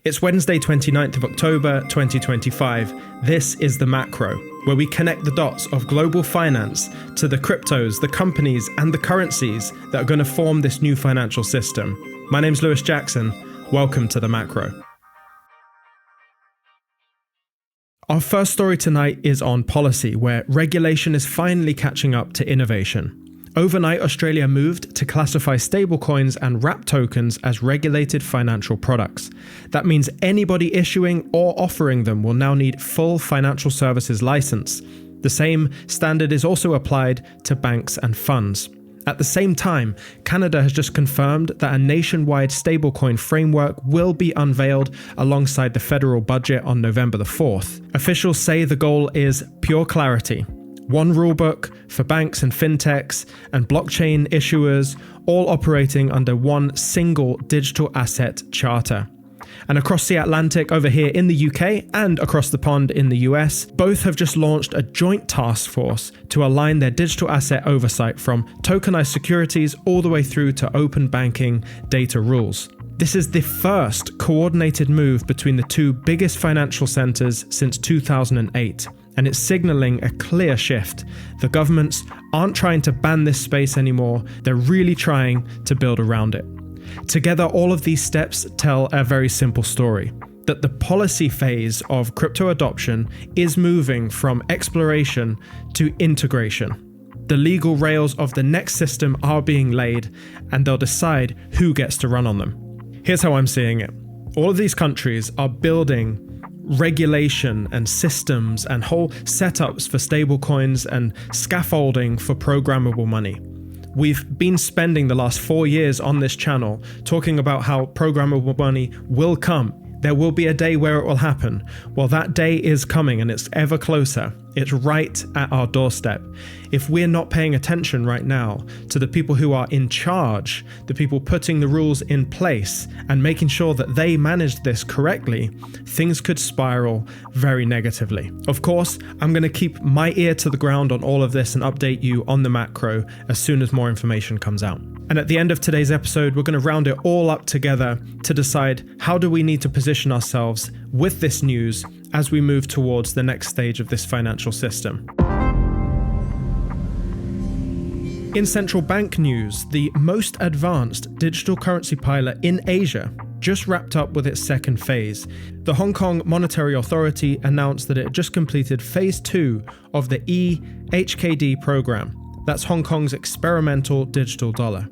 It's Wednesday, 29th of October, 2025. This is The Macro, where we connect the dots of global finance to the cryptos, the companies, and the currencies that are going to form this new financial system. My name's Lewis Jackson. Welcome to The Macro. Our first story tonight is on policy, where regulation is finally catching up to innovation. Overnight, Australia moved to classify stablecoins and wrap tokens as regulated financial products. That means anybody issuing or offering them will now need full financial services license. The same standard is also applied to banks and funds. At the same time, Canada has just confirmed that a nationwide stablecoin framework will be unveiled alongside the federal budget on November the 4th. Officials say the goal is pure clarity. One rulebook for banks and fintechs and blockchain issuers, all operating under one single digital asset charter. And across the Atlantic over here in the UK and across the pond in the US, both have just launched a joint task force to align their digital asset oversight from tokenized securities all the way through to open banking data rules. This is the first coordinated move between the two biggest financial centers since 2008. And it's signaling a clear shift. The governments aren't trying to ban this space anymore, they're really trying to build around it. Together, all of these steps tell a very simple story, that the policy phase of crypto adoption is moving from exploration to integration. The legal rails of the next system are being laid, and they'll decide who gets to run on them. Here's how I'm seeing it. All of these countries are building regulation and systems and whole setups for stablecoins and scaffolding for programmable money. We've been spending the last 4 years on this channel talking about how programmable money will come. There will be a day where it will happen. Well, that day is coming and it's ever closer. It's right at our doorstep. If we're not paying attention right now to the people who are in charge, the people putting the rules in place and making sure that they manage this correctly, things could spiral very negatively. Of course, I'm going to keep my ear to the ground on all of this and update you on the macro as soon as more information comes out. And at the end of today's episode, we're going to round it all up together to decide how do we need to position ourselves with this news as we move towards the next stage of this financial system. In central bank news, the most advanced digital currency pilot in Asia just wrapped up with its second phase. The Hong Kong Monetary Authority announced that it had just completed phase 2 of the EHKD program. That's Hong Kong's experimental digital dollar.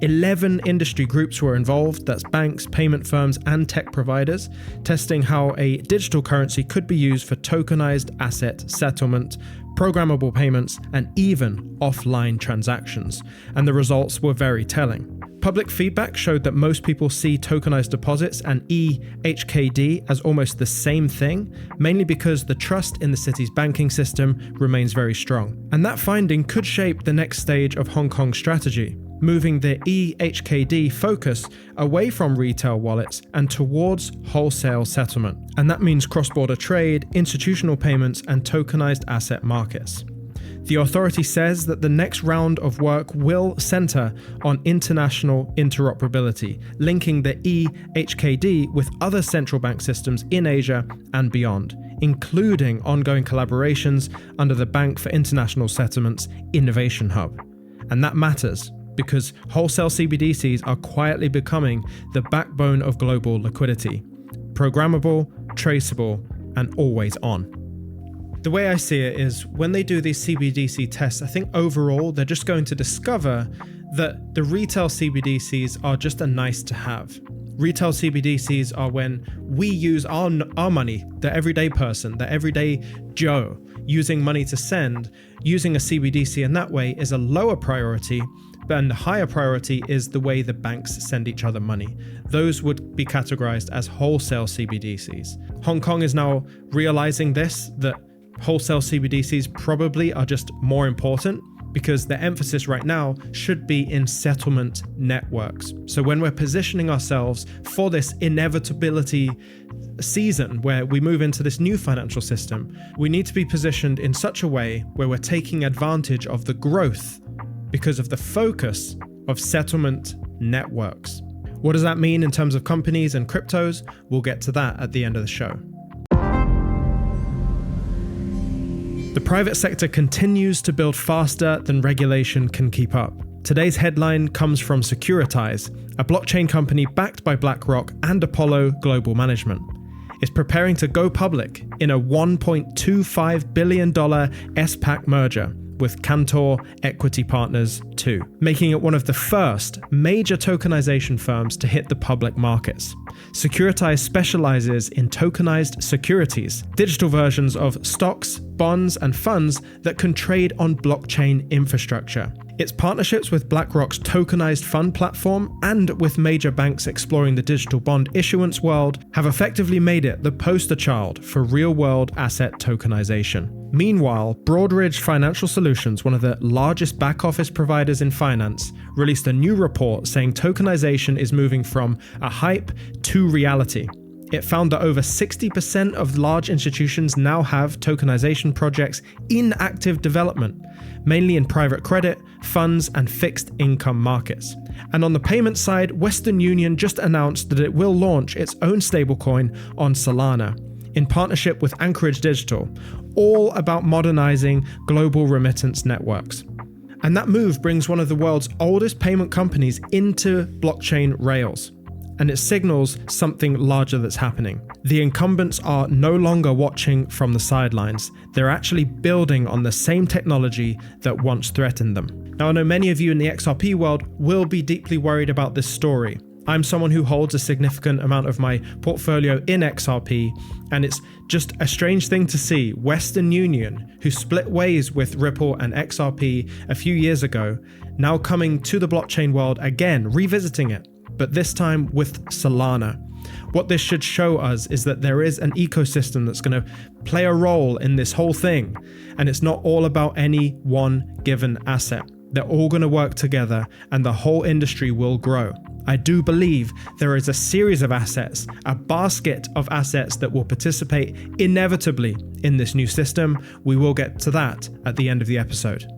11 industry groups were involved, that's banks, payment firms, and tech providers, testing how a digital currency could be used for tokenized asset settlement, programmable payments, and even offline transactions. And the results were very telling. Public feedback showed that most people see tokenized deposits and EHKD as almost the same thing, mainly because the trust in the city's banking system remains very strong. And that finding could shape the next stage of Hong Kong's strategy, moving the EHKD focus away from retail wallets and towards wholesale settlement. And that means cross-border trade, institutional payments, and tokenized asset markets. The authority says that the next round of work will center on international interoperability, linking the EHKD with other central bank systems in Asia and beyond, including ongoing collaborations under the Bank for International Settlements Innovation Hub. And that matters, because wholesale CBDCs are quietly becoming the backbone of global liquidity. Programmable, traceable, and always on. The way I see it is when they do these CBDC tests, I think overall they're just going to discover that the retail CBDCs are just a nice to have. Retail CBDCs are when we use our money, the everyday person, the everyday Joe, using money to send. Using a CBDC in that way is a lower priority, and the higher priority is the way the banks send each other money. Those would be categorized as wholesale CBDCs. Hong Kong is now realizing this, that wholesale CBDCs probably are just more important because the emphasis right now should be in settlement networks. So when we're positioning ourselves for this inevitability season where we move into this new financial system, we need to be positioned in such a way where we're taking advantage of the growth because of the focus of settlement networks. What does that mean in terms of companies and cryptos? We'll get to that at the end of the show. The private sector continues to build faster than regulation can keep up. Today's headline comes from Securitize, a blockchain company backed by BlackRock and Apollo Global Management. It's preparing to go public in a $1.25 billion SPAC merger with Cantor Equity Partners II, making it one of the first major tokenization firms to hit the public markets. Securitize specializes in tokenized securities, digital versions of stocks, bonds, and funds that can trade on blockchain infrastructure. Its partnerships with BlackRock's tokenized fund platform and with major banks exploring the digital bond issuance world have effectively made it the poster child for real-world asset tokenization. Meanwhile, Broadridge Financial Solutions, one of the largest back-office providers in finance, released a new report saying tokenization is moving from a hype to reality. It found that over 60% of large institutions now have tokenization projects in active development, mainly in private credit, funds, and fixed income markets. And on the payment side, Western Union just announced that it will launch its own stablecoin on Solana, in partnership with Anchorage Digital, all about modernizing global remittance networks. And that move brings one of the world's oldest payment companies into blockchain rails. And it signals something larger that's happening. The incumbents are no longer watching from the sidelines. They're actually building on the same technology that once threatened them. Now, I know many of you in the XRP world will be deeply worried about this story. I'm someone who holds a significant amount of my portfolio in XRP, and it's just a strange thing to see Western Union, who split ways with Ripple and XRP a few years ago, now coming to the blockchain world again, revisiting it, but this time with Solana. What this should show us is that there is an ecosystem that's going to play a role in this whole thing, and it's not all about any one given asset. They're all going to work together, and the whole industry will grow. I do believe there is a series of assets, a basket of assets that will participate inevitably in this new system. We will get to that at the end of the episode.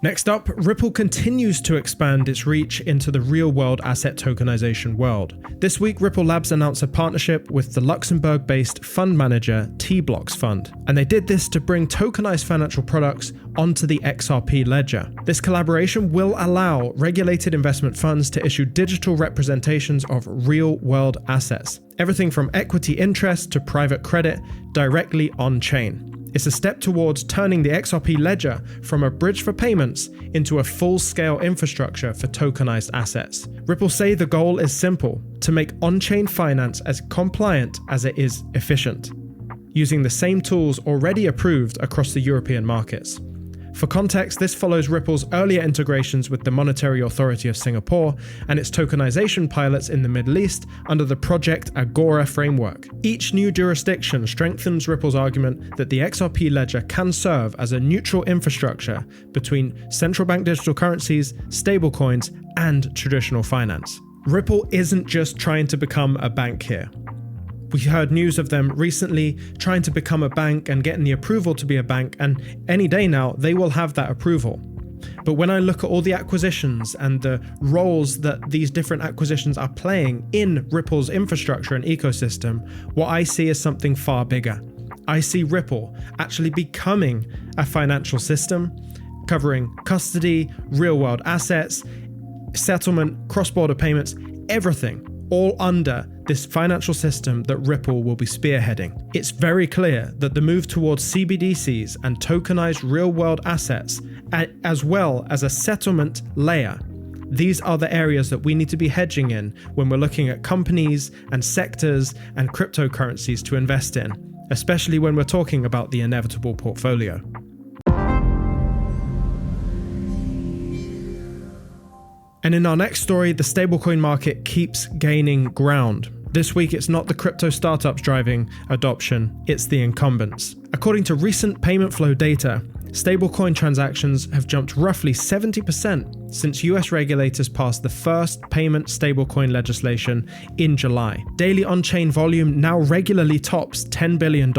Next up, Ripple continues to expand its reach into the real-world asset tokenization world. This week, Ripple Labs announced a partnership with the Luxembourg-based fund manager T-Blocks Fund, and they did this to bring tokenized financial products onto the XRP ledger. This collaboration will allow regulated investment funds to issue digital representations of real-world assets, everything from equity interest to private credit, directly on-chain. It's a step towards turning the XRP ledger from a bridge for payments into a full-scale infrastructure for tokenized assets. Ripple say the goal is simple: to make on-chain finance as compliant as it is efficient, using the same tools already approved across the European markets. For context, this follows Ripple's earlier integrations with the Monetary Authority of Singapore and its tokenization pilots in the Middle East under the Project Agora framework. Each new jurisdiction strengthens Ripple's argument that the XRP ledger can serve as a neutral infrastructure between central bank digital currencies, stablecoins, and traditional finance. Ripple isn't just trying to become a bank here. We heard news of them recently trying to become a bank and getting the approval to be a bank, and any day now they will have that approval. But when I look at all the acquisitions and the roles that these different acquisitions are playing in Ripple's infrastructure and ecosystem, what I see is something far bigger. I see Ripple actually becoming a financial system covering custody, real-world assets, settlement, cross-border payments, everything, all under this financial system that Ripple will be spearheading. It's very clear that the move towards CBDCs and tokenized real-world assets, as well as a settlement layer, these are the areas that we need to be hedging in when we're looking at companies and sectors and cryptocurrencies to invest in, especially when we're talking about the inevitable portfolio. And in our next story, the stablecoin market keeps gaining ground. This week, it's not the crypto startups driving adoption, it's the incumbents. According to recent payment flow data, stablecoin transactions have jumped roughly 70% since US regulators passed the first payment stablecoin legislation in July. Daily on-chain volume now regularly tops $10 billion,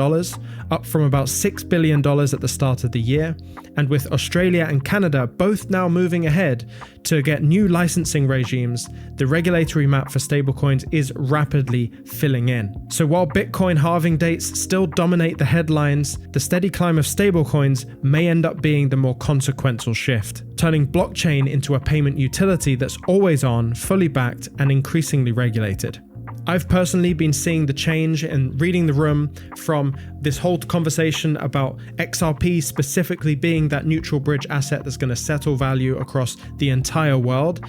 up from about $6 billion at the start of the year, and with Australia and Canada both now moving ahead to get new licensing regimes, the regulatory map for stablecoins is rapidly filling in. So while Bitcoin halving dates still dominate the headlines, the steady climb of stablecoins may end up being the more consequential shift, turning blockchain into a payment utility that's always on, fully backed, and increasingly regulated. I've personally been seeing the change and reading the room from this whole conversation about XRP specifically being that neutral bridge asset that's going to settle value across the entire world.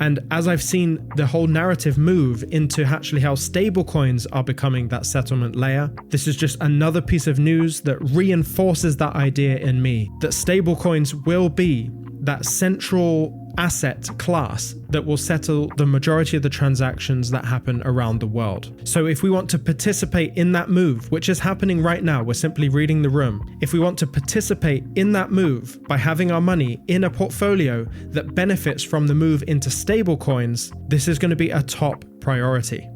And as I've seen the whole narrative move into actually how stablecoins are becoming that settlement layer, this is just another piece of news that reinforces that idea in me, that stablecoins will be that central asset class that will settle the majority of the transactions that happen around the world. So if we want to participate in that move, which is happening right now, we're simply reading the room. If we want to participate in that move by having our money in a portfolio that benefits from the move into stablecoins, this is going to be a top priority.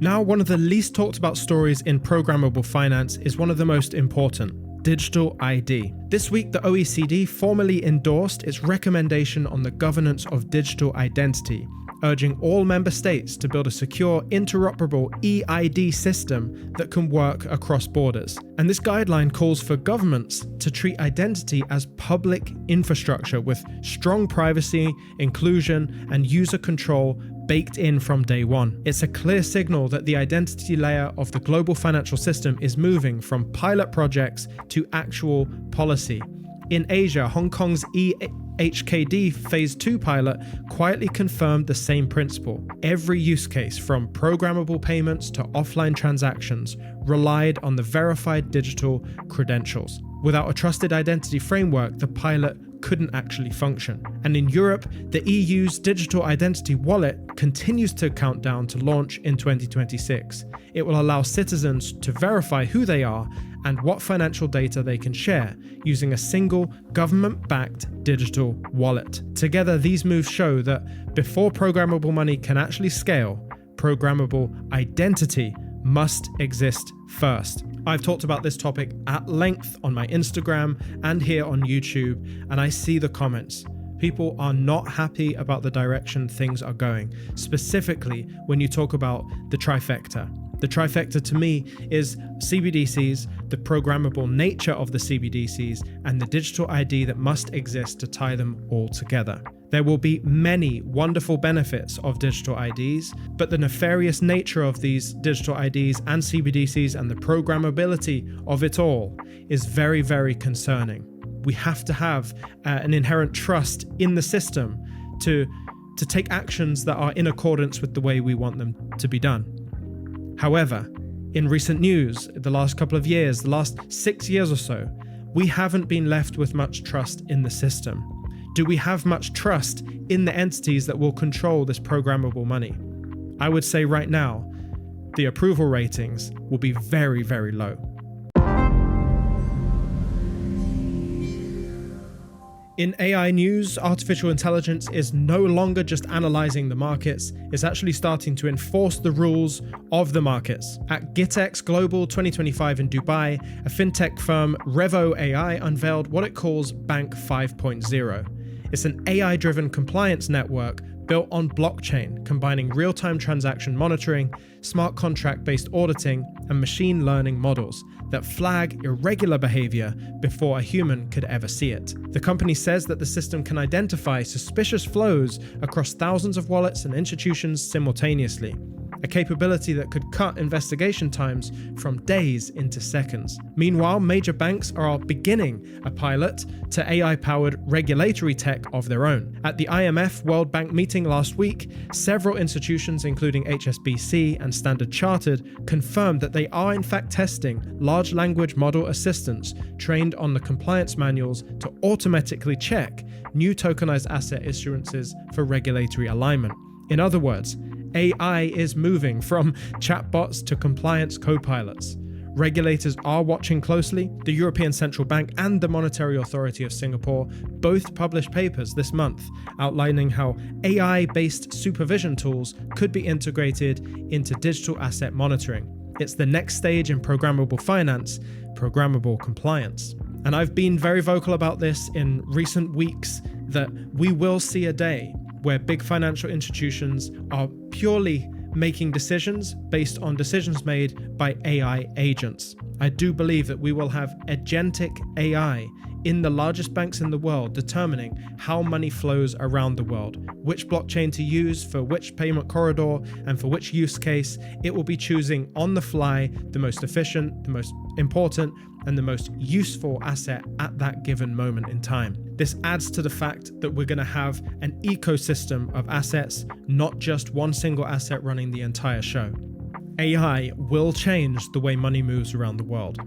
Now, one of the least talked about stories in programmable finance is one of the most important: digital ID. This week, the OECD formally endorsed its recommendation on the governance of digital identity, urging all member states to build a secure, interoperable eID system that can work across borders. And this guideline calls for governments to treat identity as public infrastructure with strong privacy, inclusion, and user control baked in from day one. It's a clear signal that the identity layer of the global financial system is moving from pilot projects to actual policy. In Asia, Hong Kong's EHKD Phase 2 pilot quietly confirmed the same principle. Every use case, from programmable payments to offline transactions, relied on the verified digital credentials. Without a trusted identity framework, the pilot couldn't actually function. And in Europe, the EU's digital identity wallet continues to count down to launch in 2026. It will allow citizens to verify who they are and what financial data they can share using a single government-backed digital wallet. Together, these moves show that before programmable money can actually scale, programmable identity must exist first. I've talked about this topic at length on my Instagram and here on YouTube, and I see the comments. People are not happy about the direction things are going, specifically when you talk about the trifecta. The trifecta to me is CBDCs, the programmable nature of the CBDCs, and the digital ID that must exist to tie them all together. There will be many wonderful benefits of digital IDs, but the nefarious nature of these digital IDs and CBDCs and the programmability of it all is very, very concerning. We have to have an inherent trust in the system to take actions that are in accordance with the way we want them to be done. However, in recent news, the last couple of years, the last 6 years or so, we haven't been left with much trust in the system. Do we have much trust in the entities that will control this programmable money? I would say right now, the approval ratings will be very, very low. In AI news, artificial intelligence is no longer just analyzing the markets, it's actually starting to enforce the rules of the markets. At GitX Global 2025 in Dubai, a fintech firm Revo AI unveiled what it calls Bank 5.0. It's an AI-driven compliance network built on blockchain, combining real-time transaction monitoring, smart contract-based auditing, and machine learning models that flag irregular behavior before a human could ever see it. The company says that the system can identify suspicious flows across thousands of wallets and institutions simultaneously, a capability that could cut investigation times from days into seconds. Meanwhile, major banks are beginning a pilot to AI-powered regulatory tech of their own. At the IMF World Bank meeting last week, several institutions, including HSBC and Standard Chartered, confirmed that they are in fact testing large language model assistants trained on the compliance manuals to automatically check new tokenized asset issuances for regulatory alignment. In other words, AI is moving from chatbots to compliance co-pilots. Regulators are watching closely. The European Central Bank and the Monetary Authority of Singapore both published papers this month outlining how AI-based supervision tools could be integrated into digital asset monitoring. It's the next stage in programmable finance, programmable compliance. And I've been very vocal about this in recent weeks that we will see a day where big financial institutions are purely making decisions based on decisions made by AI agents. I do believe that we will have agentic AI in the largest banks in the world determining how money flows around the world, which blockchain to use for which payment corridor and for which use case. It will be choosing on the fly the most efficient, the most important, and the most useful asset at that given moment in time. This adds to the fact that we're going to have an ecosystem of assets, not just one single asset running the entire show. AI will change the way money moves around the world.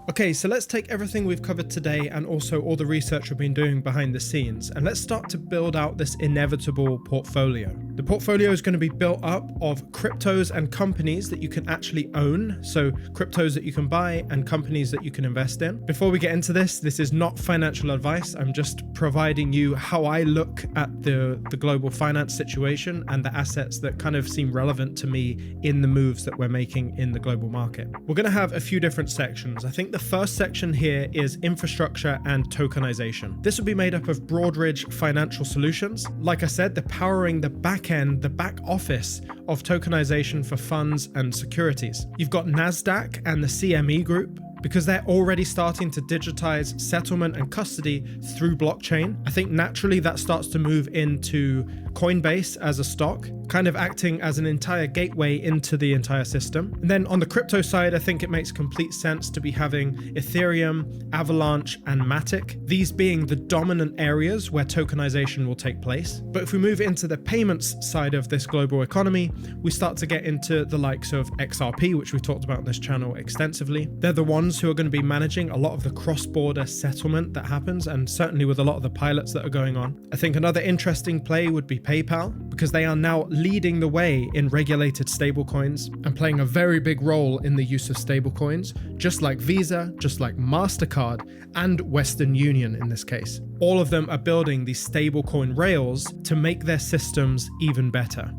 Okay, so let's take everything we've covered today and also all the research we've been doing behind the scenes, and let's start to build out this inevitable portfolio. The portfolio is going to be built up of cryptos and companies that you can actually own, so cryptos that you can buy and companies that you can invest in. Before we get into this is not financial advice. I'm just providing you how I look at the global finance situation and the assets that kind of seem relevant to me in the moves that we're making in the global market. We're going to have a few different sections. I think the first section here is infrastructure and tokenization. This will be made up of Broadridge financial solutions. Like I said, they're powering the back end, the back office of tokenization for funds and securities. You've got NASDAQ and the CME group, because they're already starting to digitize settlement and custody through blockchain. I think naturally that starts to move into Coinbase as a stock, kind of acting as an entire gateway into the entire system. And then on the crypto side, I think it makes complete sense to be having Ethereum, Avalanche, and Matic, these being the dominant areas where tokenization will take place. But if we move into the payments side of this global economy, we start to get into the likes of XRP, which we've talked about on this channel extensively. They're the ones who are going to be managing a lot of the cross-border settlement that happens, and certainly with a lot of the pilots that are going on. I think another interesting play would be PayPal, because they are now leading the way in regulated stablecoins and playing a very big role in the use of stablecoins, just like Visa, just like MasterCard, and Western Union in this case. All of them are building these stablecoin rails to make their systems even better.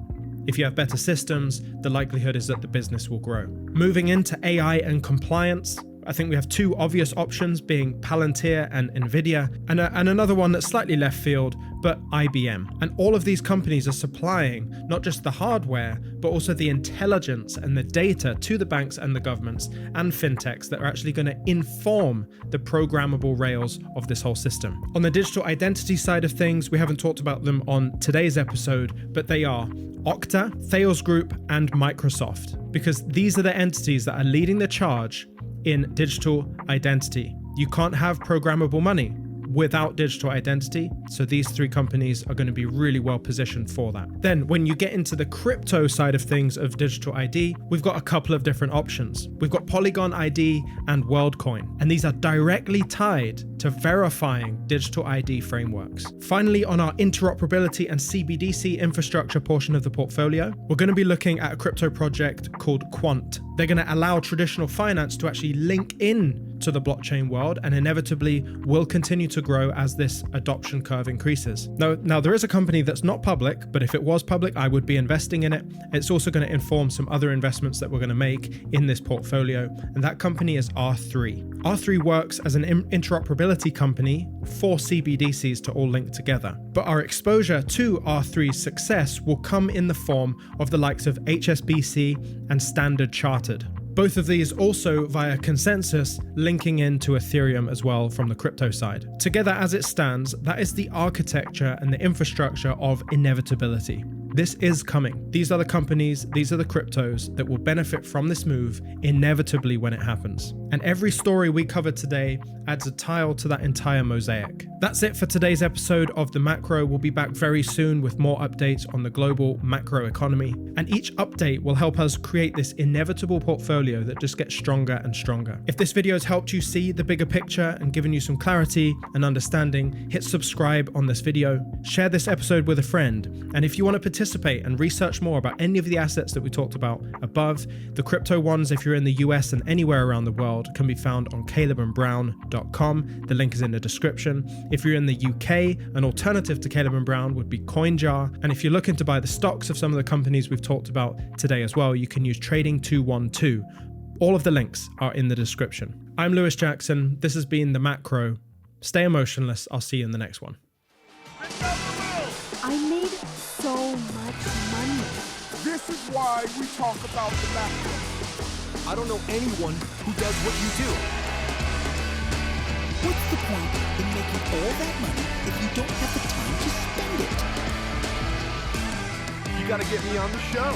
If you have better systems, the likelihood is that the business will grow. Moving into AI and compliance, I think we have two obvious options, being Palantir and Nvidia, and another one that's slightly left field, but IBM. And all of these companies are supplying not just the hardware, but also the intelligence and the data to the banks and the governments and fintechs that are actually going to inform the programmable rails of this whole system. On the digital identity side of things, we haven't talked about them on today's episode, but they are Okta, Thales Group, and Microsoft, because these are the entities that are leading the charge in digital identity. You can't have programmable money without digital identity, so these three companies are going to be really well positioned for that. Then when you get into the crypto side of things of digital ID, we've got a couple of different options. We've got Polygon ID and WorldCoin, and these are directly tied to verifying digital ID frameworks. Finally, on our interoperability and CBDC infrastructure portion of the portfolio, we're going to be looking at a crypto project called Quant. They're going to allow traditional finance to actually link in to the blockchain world, and inevitably will continue to grow as this adoption curve increases. Now there is a company that's not public, but if it was public, I would be investing in it. It's also going to inform some other investments that we're going to make in this portfolio, and that company is R3. R3 works as an interoperability company for CBDCs to all link together. But our exposure to R3's success will come in the form of the likes of HSBC and Standard Chartered. Both of these also via consensus linking into Ethereum as well from the crypto side. Together as it stands, that is the architecture and the infrastructure of inevitability. This is coming. These are the companies, these are the cryptos that will benefit from this move inevitably when it happens. And every story we covered today adds a tile to that entire mosaic. That's it for today's episode of The Macro. We'll be back very soon with more updates on the global macro economy. And each update will help us create this inevitable portfolio that just gets stronger and stronger. If this video has helped you see the bigger picture and given you some clarity and understanding, hit subscribe on this video, share this episode with a friend. And if you want to participate participate and research more about any of the assets that we talked about above. The crypto ones, if you're in the US and anywhere around the world, can be found on calebandbrown.com. The link is in the description. If you're in the UK, an alternative to Caleb and Brown would be CoinJar. And if you're looking to buy the stocks of some of the companies we've talked about today as well, you can use Trading212. All of the links are in the description. I'm Lewis Jackson. This has been The Macro. Stay emotionless. I'll see you in the next one. I made so much money. This is why we talk about the macro. I don't know anyone who does what you do. What's the point in making all that money if you don't have the time to spend it? You gotta get me on the show.